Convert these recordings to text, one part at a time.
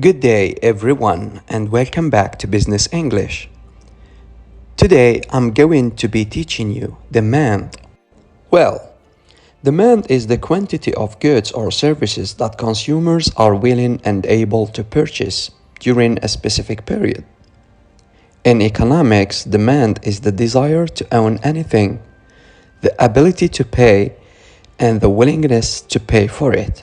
Good day, everyone, and welcome back to Business English. Today, I'm going to be teaching you demand. Well, demand is the quantity of goods or services that consumers are willing and able to purchase during a specific period. In economics, demand is the desire to own anything, the ability to pay, and the willingness to pay for it.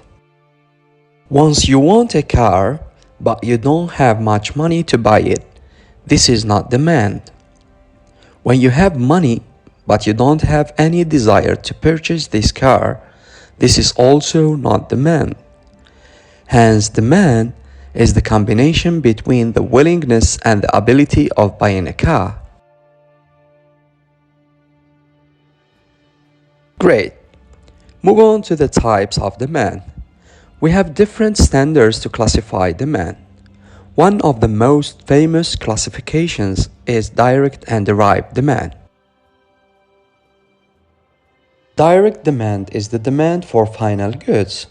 Once you want a car, but you don't have much money to buy it, this is not demand. When you have money, but you don't have any desire to purchase this car, this is also not demand. Hence, demand is the combination between the willingness and the ability of buying a car. Great. Move on to the types of demand. We have different standards to classify demand. One of the most famous classifications is direct and derived demand. Direct demand is the demand for final goods.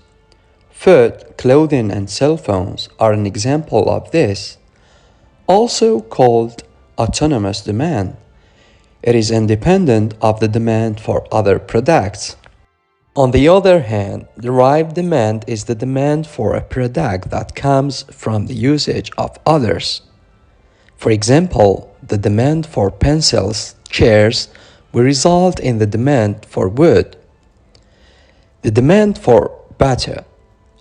Food, clothing, and cell phones are an example of this. Also called autonomous demand. It is independent of the demand for other products. On the other hand, derived demand is the demand for a product that comes from the usage of others. For example, the demand for pencils, chairs, will result in the demand for wood. The demand for butter,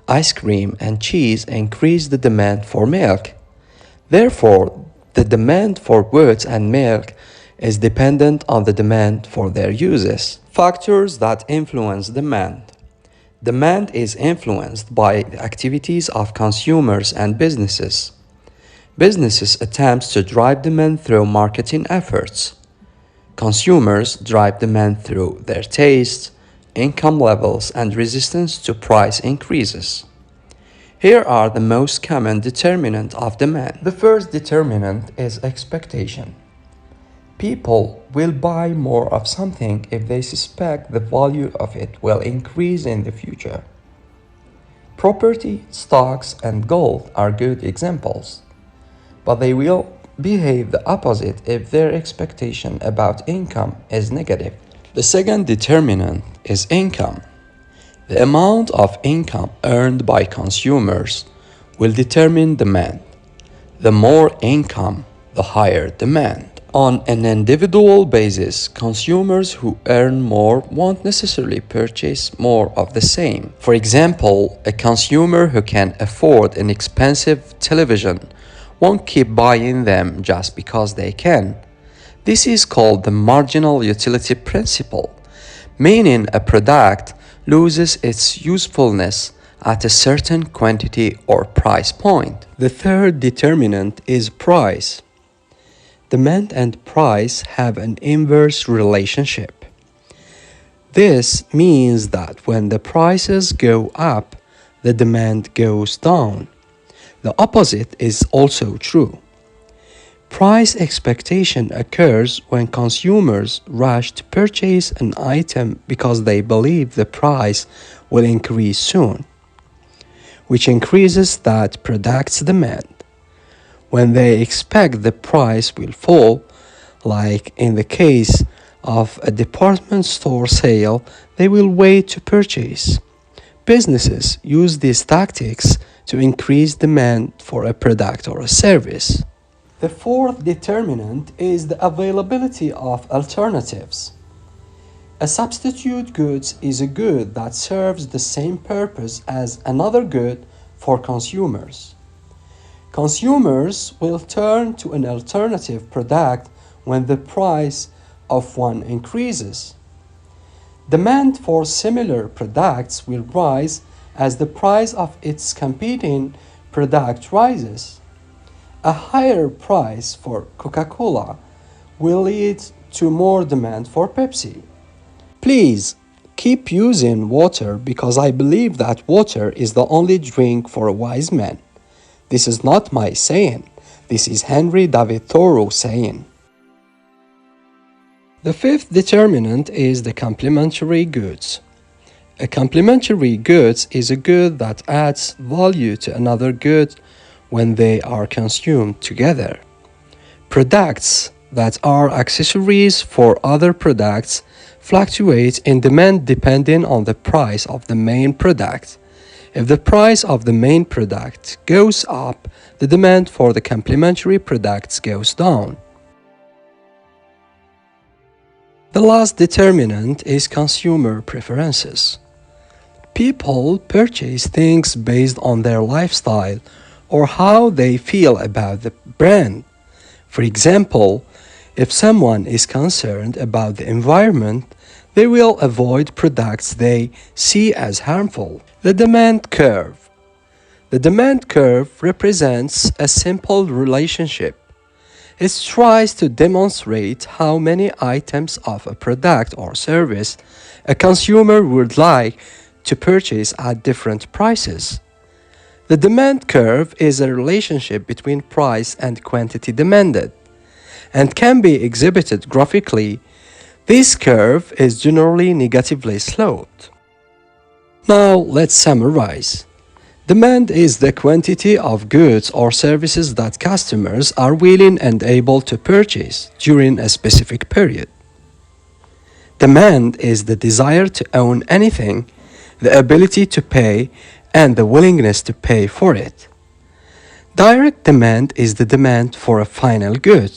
ice cream, and cheese increase the demand for milk. Therefore, the demand for wood and milk is dependent on the demand for their uses. Factors that influence demand. Demand is influenced by the activities of consumers and businesses. Businesses attempt to drive demand through marketing efforts. Consumers drive demand through their tastes, income levels, and resistance to price increases. Here are the most common determinants of demand. The first determinant is expectation. People will buy more of something if they suspect the value of it will increase in the future. Property, stocks, and gold are good examples, but they will behave the opposite if their expectation about income is negative. The second determinant is income. The amount of income earned by consumers will determine demand. The more income, the higher demand. On an individual basis, consumers who earn more won't necessarily purchase more of the same. For example, a consumer who can afford an expensive television won't keep buying them just because they can. This is called the marginal utility principle, meaning a product loses its usefulness at a certain quantity or price point. The third determinant is price. Demand and price have an inverse relationship. This means that when the prices go up, the demand goes down. The opposite is also true. Price expectation occurs when consumers rush to purchase an item because they believe the price will increase soon, which increases that product's demand. When they expect the price will fall, like in the case of a department store sale, they will wait to purchase. Businesses use these tactics to increase demand for a product or a service. The fourth determinant is the availability of alternatives. A substitute good is a good that serves the same purpose as another good for consumers. Consumers will turn to an alternative product when the price of one increases. Demand for similar products will rise as the price of its competing product rises. A higher price for Coca-Cola will lead to more demand for Pepsi. Please keep using water because I believe that water is the only drink for a wise man. This is not my saying. This is Henry David Thoreau saying. The fifth determinant is the complementary goods. A complementary good is a good that adds value to another good when they are consumed together. Products that are accessories for other products fluctuate in demand depending on the price of the main product. If the price of the main product goes up, the demand for the complementary products goes down. The last determinant is consumer preferences. People purchase things based on their lifestyle or how they feel about the brand. For example, if someone is concerned about the environment, they will avoid products they see as harmful. The demand curve. The demand curve represents a simple relationship. It tries to demonstrate how many items of a product or service a consumer would like to purchase at different prices. The demand curve is a relationship between price and quantity demanded and can be exhibited graphically. This curve is generally negatively sloped. Now let's summarize. Demand is the quantity of goods or services that customers are willing and able to purchase during a specific period. Demand is the desire to own anything, the ability to pay, and the willingness to pay for it. Direct demand is the demand for a final good.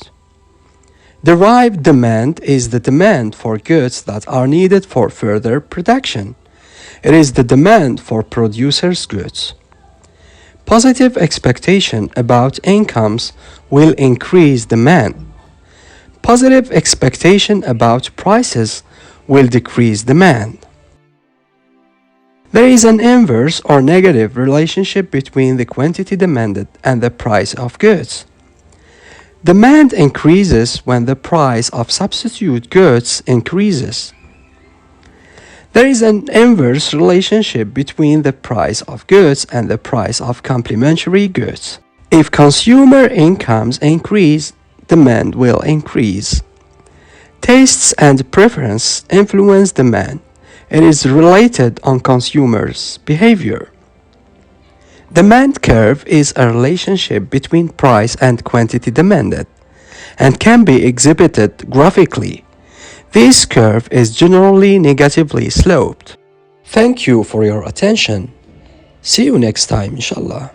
Derived demand is the demand for goods that are needed for further production. It is the demand for producers' goods. Positive expectation about incomes will increase demand. Positive expectation about prices will decrease demand. There is an inverse or negative relationship between the quantity demanded and the price of goods. Demand increases when the price of substitute goods increases. There is an inverse relationship between the price of goods and the price of complementary goods. If consumer incomes increase, demand will increase. Tastes and preference influence demand. It is related on consumers' behavior. Demand curve is a relationship between price and quantity demanded and can be exhibited graphically. This curve is generally negatively sloped. Thank you for your attention. See you next time, inshallah.